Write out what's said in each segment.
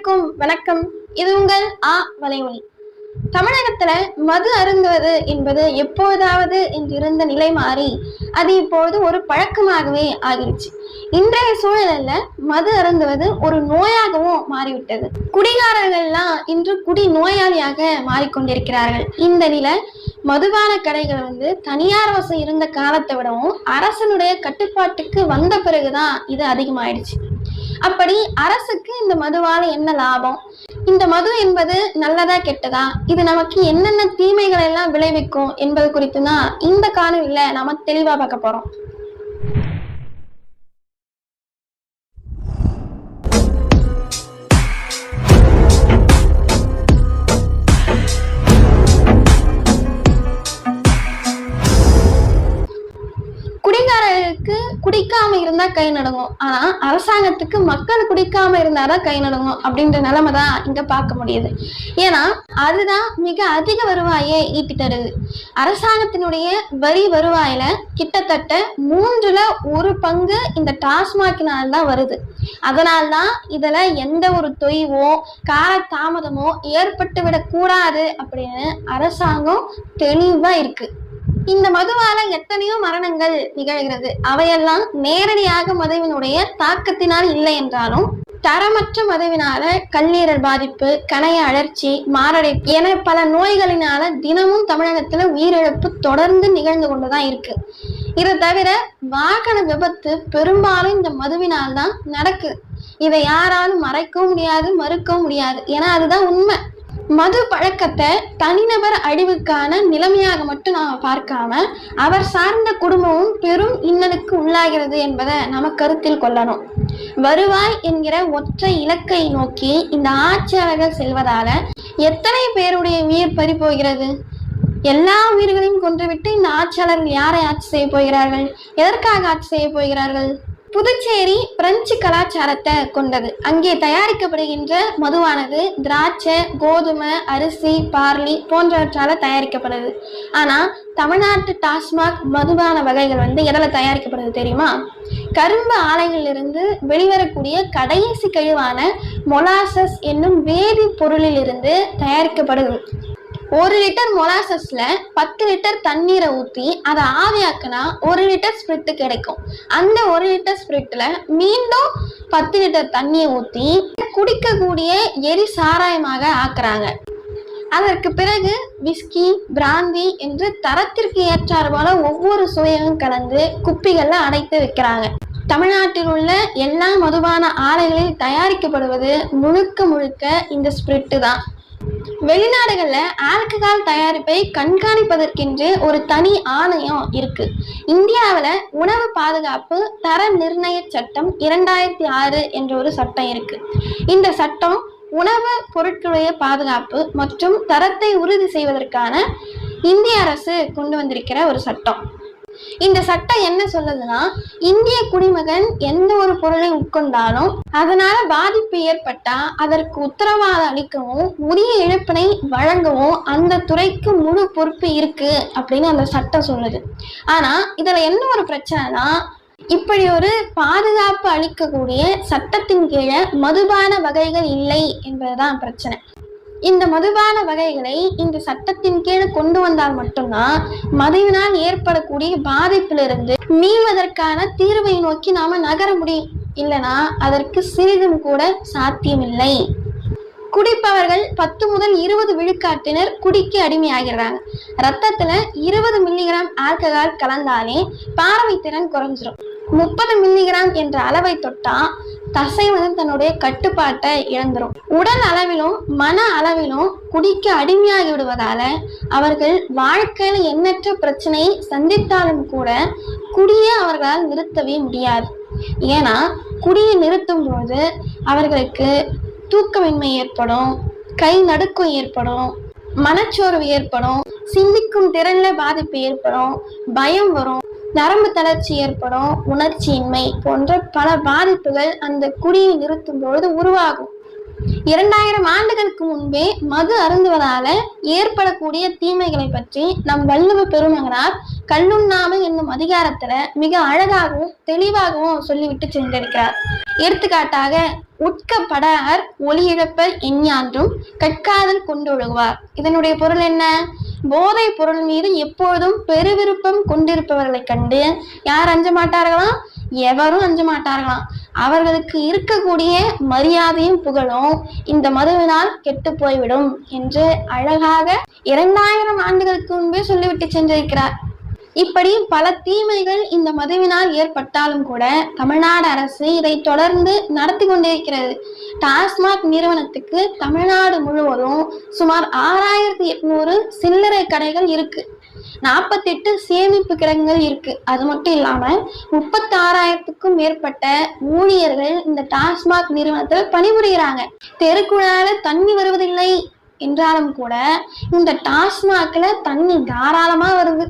அனைவருக்கும் வணக்கம். இது உங்கள் வலையொலி. தமிழகத்துல மது அருந்துவது என்பது எப்போதாவது இருந்த நிலை மாறி அது இப்போது ஒரு பழக்கமாகவே ஆகிருச்சு. இன்றைய சூழல்ல மது அருந்துவது ஒரு நோயாகவும் மாறிவிட்டது. குடிகாரர்கள்லாம் இன்று குடி நோயாளியாக மாறிக்கொண்டிருக்கிறார்கள். இந்த நிலை மதுபான கடைகள் தனியார் வசம் இருந்த காலத்தை விடவும் அரசனுடைய கட்டுப்பாட்டுக்கு வந்த பிறகுதான் இது அதிகமாயிடுச்சு. அப்படி அரசுக்கு இந்த மதுவால என்ன லாபம்? இந்த மது என்பது நல்லதா கெட்டதா? இது நமக்கு என்னென்ன தீமைகள் எல்லாம் விளைவிக்கும் என்பது குறித்து தான் இந்த காணொலியில நாம தெளிவா பார்க்க போறோம். குடிகாரர்களுக்கு குடிக்காம இருந்தா கை நடுங்கும், ஆனா அரசாங்கத்துக்கு மக்கள் குடிக்காம இருந்தாதான் கை நடுங்கும் அப்படின்ற நிலைமை தான் இங்க பார்க்க முடியுது. ஏன்னா அதுதான் மிக அதிக வருவாயை ஈட்டி தருது. அரசாங்கத்தினுடைய வரி வருவாயில கிட்டத்தட்ட 1/3 இந்த டாஸ்மாகினால்தான் வருது. அதனால்தான் இதுல எந்த ஒரு தொய்வோ கால தாமதமோ ஏற்பட்டு விடக் கூடாது அப்படின்னு அரசாங்கம் தெளிவா இருக்கு. இந்த மதுவால எத்தனையோ மரணங்கள் நிகழ்கிறது. அவையெல்லாம் நேரடியாக மதுவினுடைய தாக்கத்தினால் இல்லை என்றாலும் தரமற்ற மதுவினால கல்லீரல் பாதிப்பு, கணைய அழற்சி, மாரடைப்பு என பல நோய்களினால தினமும் தமிழகத்துல உயிரிழப்பு தொடர்ந்து நிகழ்ந்து கொண்டுதான் இருக்கு. இதை தவிர வாகன விபத்து பெரும்பாலும் இந்த மதுவினால் தான் நடக்குது. இதை யாராலும் மறைக்கவும் முடியாது, மறுக்கவும் முடியாது. ஏன்னா அதுதான் உண்மை. மது பழக்கத்தை தனிநபர் அழிவுக்கான நிலைமையாக மட்டும் நாம பார்க்காம அவர் சார்ந்த குடும்பமும் பெரும் இன்னலுக்கு உள்ளாகிறது என்பதை நம்ம கருத்தில் கொள்ளணும். வருவாய் என்கிற ஒற்றை இலக்கை நோக்கி இந்த ஆட்சியாளர்கள் செல்வதால எத்தனை பேருடைய உயிர் பறி போகிறது? எல்லா உயிர்களையும் கொன்றுவிட்டு இந்த ஆட்சியாளர்கள் யாரை ஆட்சி செய்ய போகிறார்கள்? எதற்காக ஆட்சி செய்ய போகிறார்கள்? புதுச்சேரி பிரெஞ்சு கலாச்சாரத்தை கொண்டது. அங்கே தயாரிக்கப்படுகின்ற மதுவானது திராட்சை, கோதுமை, அரிசி, பார்லி போன்றவற்றால தயாரிக்கப்படுது. ஆனா தமிழ்நாட்டு டாஸ்மாக் மதுபான வகைகள் எதில் தயாரிக்கப்படுது தெரியுமா? கரும்பு ஆலைகளிலிருந்து வெளிவரக்கூடிய கடைசி கழிவான மொலாசஸ் என்னும் வேதி பொருளில் இருந்து தயாரிக்கப்படுது. 1 லிட்டர் மொலாசஸ்ல 10 லிட்டர் தண்ணீரை ஊற்றி அதை ஆவியாக்குனா 1 லிட்டர் ஸ்பிரிட் கிடைக்கும். அந்த 1 லிட்டர் ஸ்பிரிட்ல மீண்டும் 10 லிட்டர் தண்ணியை ஊற்றி குடிக்கக்கூடிய எரி சாராயமாக ஆக்குறாங்க. அதற்கு பிறகு விஸ்கி, பிராந்தி என்று தரத்திற்கு ஏற்றாறு போல ஒவ்வொரு சுவையும் கலந்து குப்பிகள்ல அடைத்து வைக்கிறாங்க. தமிழ்நாட்டில் உள்ள எல்லா மதுபான ஆலைகளில் தயாரிக்கப்படுவது முழுக்க இந்த ஸ்பிரிட்டு தான். வெளிநாடுகள்ல ஆல்கஹால் தயாரிப்பை கண்காணிப்பதற்கென்று ஒரு தனி ஆணையம் இருக்கு. இந்தியாவில உணவு பாதுகாப்பு தர நிர்ணய சட்டம் 2006 என்ற ஒரு சட்டம் இருக்கு. இந்த சட்டம் உணவு பொருட்களுடைய பாதுகாப்பு மற்றும் தரத்தை உறுதி செய்வதற்கான இந்திய அரசு கொண்டு வந்திருக்கிற ஒரு சட்டம். இந்த சட்டம் என்ன சொல்லுதுன்னா, இந்திய குடிமகன் எந்த ஒரு பொருளை உட்கொண்டாலும் அதனால பாதிப்பு ஏற்பட்டா அதற்கு உத்தரவாதம் அளிக்கவும் உரிய இழப்பினை வழங்கவும் அந்த துறைக்கு முழு பொறுப்பு இருக்கு அப்படின்னு அந்த சட்டம் சொல்லுது. ஆனா இதுல என்ன ஒரு பிரச்சனைனா, இப்படி ஒரு பாதுகாப்பு அளிக்கக்கூடிய சட்டத்தின் கீழே மதுபான வகைகள் இல்லை என்பதுதான் பிரச்சனை. இந்த மதுபான வகைகளை இந்த சட்டத்தின் கீழ் கொண்டு வந்தால் மட்டும்தான் மதுவினால் ஏற்படக்கூடிய பாதிப்பிலிருந்து மீள்வதற்கான தீர்வை நோக்கி நாம நகர முடியும். இல்லைனா அதற்கு சிறிதும் கூட சாத்தியமில்லை. குடிப்பவர்கள் 10 முதல் 20 விழுக்காட்டினர் குடிக்கு அடிமையாகிறாங்க. ரத்தத்துல 20 மில்லிகிராம் ஆல்கஹால் கலந்தாலே பார்வை திறன் குறைஞ்சிரும். 30 மில்லிகிராம் என்ற அளவை தொட்டா தசை தன்னுடைய கட்டுப்பாட்டை இழந்துரும். உடல் அளவிலும் மன அளவிலும் குடிக்க அடிமையாகி விடுவதால அவர்கள் வாழ்க்கையில எண்ணற்ற பிரச்சனையை சந்தித்தாலும் கூட குடியை அவர்களால் நிறுத்தவே முடியாது. ஏன்னா குடியை நிறுத்தும் போது அவர்களுக்கு தூக்கமின்மை ஏற்படும், கை நடுக்கம் ஏற்படும், மனச்சோர்வு ஏற்படும், சிந்திக்கும் திறன்ல பாதிப்பு ஏற்படும், பயம் வரும், நரம்பு தளர்ச்சி ஏற்படும், உணர்ச்சியின்மை போன்ற பல பாதிப்புகள் அந்த குடியை நிறுத்தும் பொழுது உருவாகும். 2000 ஆண்டுகளுக்கு முன்பே மது அருந்துவதால ஏற்படக்கூடிய தீமைகளை பற்றி நம் வள்ளுவ பெருமகனார் கல்லுண்ணாமை என்னும் அதிகாரத்துல மிக அழகாகவும் தெளிவாகவும் சொல்லிவிட்டு சென்றிருக்கிறார். எடுத்துக்காட்டாக, உட்கப்படார் ஒளி இழப்பர் எஞ்ஞான்றும் கற்காதல் கொண்டொழுகுவார். இதனுடைய பொருள் என்ன? போதை பொருள் மீது எப்பொழுதும் பெருவிருப்பம் கொண்டிருப்பவர்களை கண்டு யார் அஞ்ச மாட்டார்களாம்? எவரும் அஞ்ச மாட்டார்களாம். அவர்களுக்கு இருக்கக்கூடிய மரியாதையும் புகழும் இந்த மதுவினால் கெட்டு போய்விடும் என்று அழகாக 2000 ஆண்டுகளுக்கு முன்பே சொல்லிவிட்டு சென்றிருக்கிறார். இப்படி பல தீமைகள் இந்த மதுவினால் ஏற்பட்டாலும் கூட தமிழ்நாடு அரசு இதை தொடர்ந்து நடத்தி கொண்டிருக்கிறது. டாஸ்மாக் நிறுவனத்துக்கு தமிழ்நாடு முழுவதும் சுமார் 6800 சில்லறை கடைகள் இருக்கு, 48 சேமிப்பு கிடங்குகள் இருக்கு. அது மட்டும் இல்லாம 36,000க்கும் மேற்பட்ட ஊழியர்கள் இந்த டாஸ்மாக் நிறுவனத்தில் பணிபுரிகிறாங்க. தெருக்குழால தண்ணி வருவதில்லை என்றாலும் கூட இந்த டாஸ்மாக்ல தண்ணி தாராளமா வருது.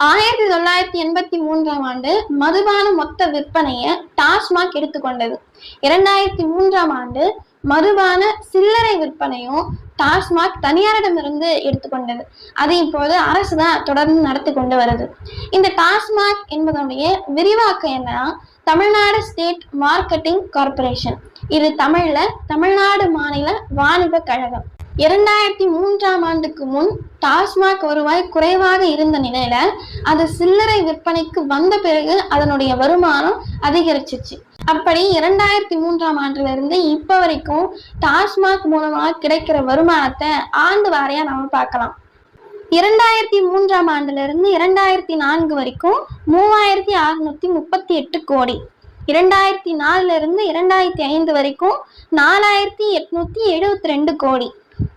1983ஆம் ஆண்டு மதுபான மொத்த விற்பனையை டாஸ்மாக் எடுத்துக்கொண்டது. 2003ஆம் ஆண்டு மதுபான சில்லறை விற்பனையும் டாஸ்மாக் தனியாரிடமிருந்து எடுத்துக்கொண்டது. அது இப்போது அரசு தான் தொடர்ந்து நடத்தி கொண்டு வருது. இந்த டாஸ்மாக் என்பதனுடைய விரிவாக்கம் என்னன்னா, தமிழ்நாடு ஸ்டேட் மார்க்கெட்டிங் கார்பரேஷன். இது தமிழ்ல தமிழ்நாடு மாநில வாணிப கழகம். 2003ஆம் ஆண்டுக்கு முன் டாஸ்மாக் வருவாய் குறைவாக இருந்த நிலையில அது சில்லறை விற்பனைக்கு வந்த பிறகு அதனுடைய வருமானம் அதிகரிச்சிச்சு. அப்படி 2003ஆம் ஆண்டுல இருந்து இப்ப வரைக்கும் டாஸ்மாக் மூலமாக கிடைக்கிற வருமானத்தை ஆண்டு வாரியா நம்ம பார்க்கலாம். 2003ஆம் ஆண்டுல இருந்து 2004 வரைக்கும் 3638 கோடி, 2004 இருந்து 2005 வரைக்கும் 4872 கோடி,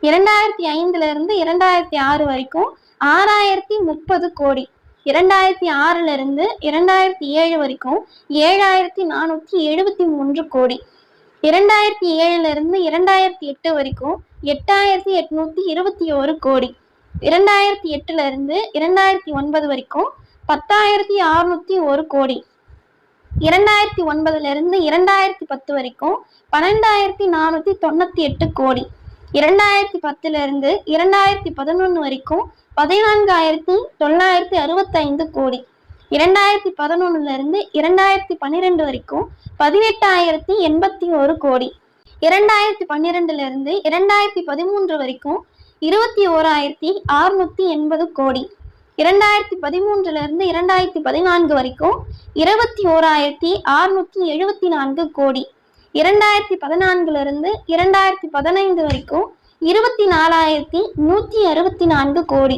2005 இருந்து 2006 வரைக்கும் 6030 கோடி, 2006 இருந்து 2007 வரைக்கும் 7473 கோடி, 2007 இருந்து 2008 வரைக்கும் 8821 கோடி, 2008 இருந்து 2009 வரைக்கும் 10,601 கோடி, 2009 இருந்து 2010 வரைக்கும் 12,498 கோடி, 2010 இருந்து 2011 வரைக்கும் 14,965 கோடி, 2011 இருந்து 2012 வரைக்கும் 18,081 கோடி, 2012 இருந்து 2013 வரைக்கும் 21,680 கோடி, 2013 இருந்து 2014 வரைக்கும் 21,674 கோடி, 2014 இருந்து 2015 வரைக்கும் 24,164 கோடி,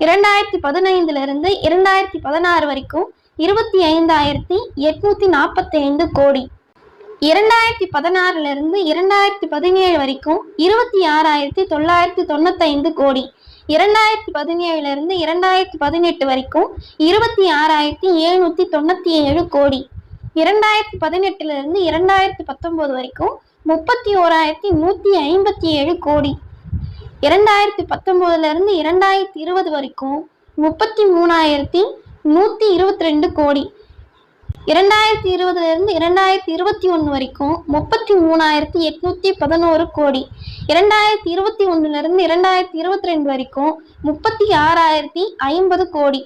2015 இருந்து 2016 வரைக்கும் 25,845 கோடி, 2016 இருந்து 2017 வரைக்கும் 26,995 கோடி, 2017 இருந்து 2018 வரைக்கும் 26,797 கோடி, 2018 இருந்து 2019 வரைக்கும் 31,157 கோடி, 2019 இருந்து 2020 வரைக்கும் 33,122 கோடி, 2020 இருந்து 2021 வரைக்கும் 33,811 கோடி, 2021 இருந்து 2022 வரைக்கும் 36,050 கோடி,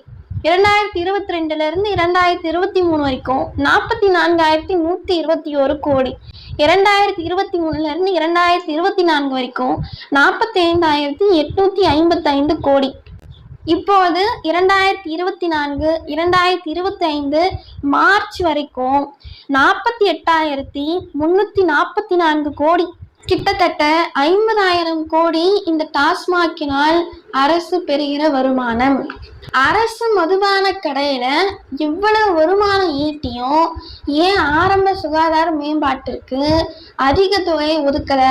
2022 இருந்து 2023 வரைக்கும் 44,121 கோடி, 2023 இருந்து 2024 வரைக்கும் 45,855 கோடி. இப்போது 2024 2025 மார்ச் வரைக்கும் 48,344 கோடி, கிட்டத்தட்ட 50,000 கோடி இந்த டாஸ்மாக்கினால் அரசு பெறுகிற வருமானம். அரசு மதுபான கடையில இவ்வளவு வருமானம் ஈட்டியும் ஏன் ஆரம்ப சுகாதார மேம்பாட்டிற்கு அதிக தொகையை ஒதுக்கல?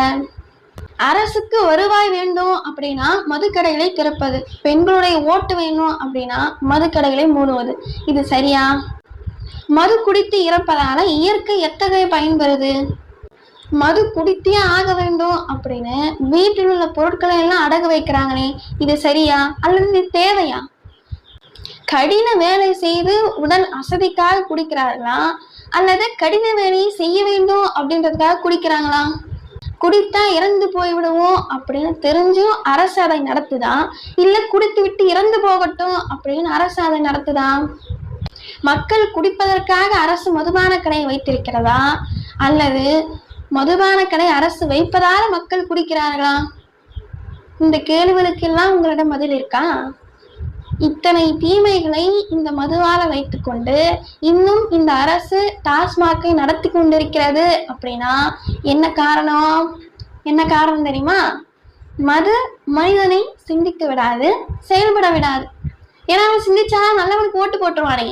அரசுக்கு வருவாய் வேண்டும் அப்படின்னா மதுக்கடைகளை திறப்பது, பெண்களுடைய ஓட்டு வேணும் அப்படின்னா மதுக்கடைகளை மூடுவது, இது சரியா? மது குடித்து இறப்பதால இயற்கை எத்தகைய பயன்பெறுது? மது குடித்தே ஆக வேண்டும் அப்படின்னு வீட்டில் உள்ள பொருட்களை எல்லாம் அடகு வைக்கிறாங்களே, இது சரியா அல்லது இது தேவையா? கடின வேலை செய்து உடல் அசதிக்காக குடிக்கிறார்களா அல்லது கடின வேலையை செய்ய வேண்டும் அப்படின்றதுக்காக குடிக்கிறாங்களா? குடித்தா இறந்து போய்விடுவோம் அப்படின்னு தெரிஞ்சும் அரசு அதை நடத்துதா, இல்ல குடித்து விட்டு இறந்து போகட்டும் அப்படின்னு அரசு அதை நடத்துதா? மக்கள் குடிப்பதற்காக அரசு மதுபான கடை வைத்திருக்கிறதா, அல்லது மதுபான கடை அரசு வைப்பதால மக்கள் குடிக்கிறார்களா? இந்த கேள்விகளுக்கெல்லாம் உங்களிடம் பதில் இருக்கா? இத்தனை தீமைகளை இந்த மதுவால வைத்துக்கொண்டு இன்னும் இந்த அரசு டாஸ்மாகை நடத்தி கொண்டிருக்கிறது அப்படின்னா என்ன காரணம்? என்ன காரணம் தெரியுமா? மது மனிதனை சிந்திக்க விடாது, செயல்பட விடாது. ஏன்னா அவன் சிந்திச்சாதான் நல்லவனுக்கு ஓட்டு போட்டுருவானே.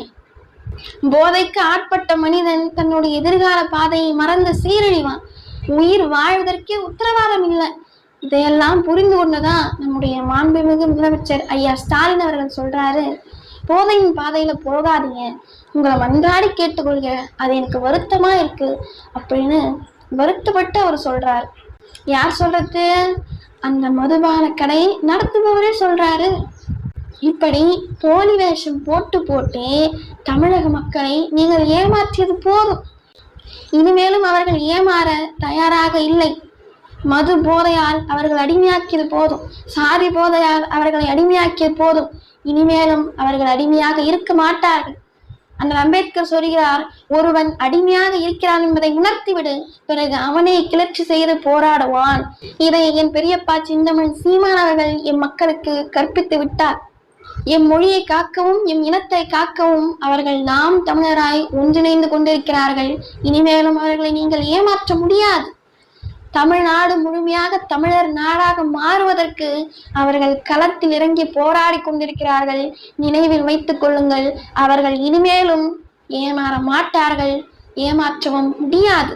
போதைக்கு ஆட்பட்ட மனிதன் தன்னுடைய எதிர்கால பாதையை மறந்து சீரழிவான். உயிர் வாழ்வதற்கே உத்தரவாதம் இல்லை. இதையெல்லாம் புரிந்து கொண்டுதான் நம்முடைய மாண்புமிகு முதலமைச்சர் ஐயா ஸ்டாலின் அவர்கள் சொல்றாரு, போதையின் பாதையில போகாதீங்க, உங்களை மன்றாடி கேட்டுக்கொள்க, அது எனக்கு வருத்தமா இருக்கு அப்படின்னு வருத்தப்பட்டு அவர் சொல்றாரு. யார் சொல்றது? அந்த மதுபான கடை நடத்துபவரே சொல்றாரு. இப்படி போலி வேஷம் போட்டு போட்டே தமிழக மக்களை நீங்கள் ஏமாற்றியது போதும். இனிமேலும் அவர்கள் ஏமாற தயாராக இல்லை. மது போதையால் அவர்கள் அடிமையாக்கியது போதும். சாதி போதையால் அவர்களை அடிமையாக்கியது போதும். இனிமேலும் அவர்கள் அடிமையாக இருக்க மாட்டார்கள். அண்ணல் அம்பேத்கர் சொல்கிறார், ஒருவன் அடிமையாக இருக்கிறான் என்பதை உணர்த்திவிடு, பிறகு அவனை கிளர்ச்சி செய்து போராடுவான். இதை என் பெரியப்பா சிந்தமிழ் சீமான் அவர்கள் எம் மக்களுக்கு கற்பித்து விட்டார். எம் மொழியை காக்கவும் எம் இனத்தை காக்கவும் அவர்கள் நாம் தமிழராய் ஒன்றிணைந்து கொண்டிருக்கிறார்கள். இனிமேலும் அவர்களை நீங்கள் ஏமாற்ற முடியாது. தமிழ்நாடு முழுமையாக தமிழர் நாடாக மாறுவதற்கு அவர்கள் களத்தில் இறங்கி போராடி கொண்டிருக்கிறார்கள். நினைவில் வைத்துக் கொள்ளுங்கள், அவர்கள் இனிமேலும் ஏமாற மாட்டார்கள், ஏமாற்றவும் முடியாது.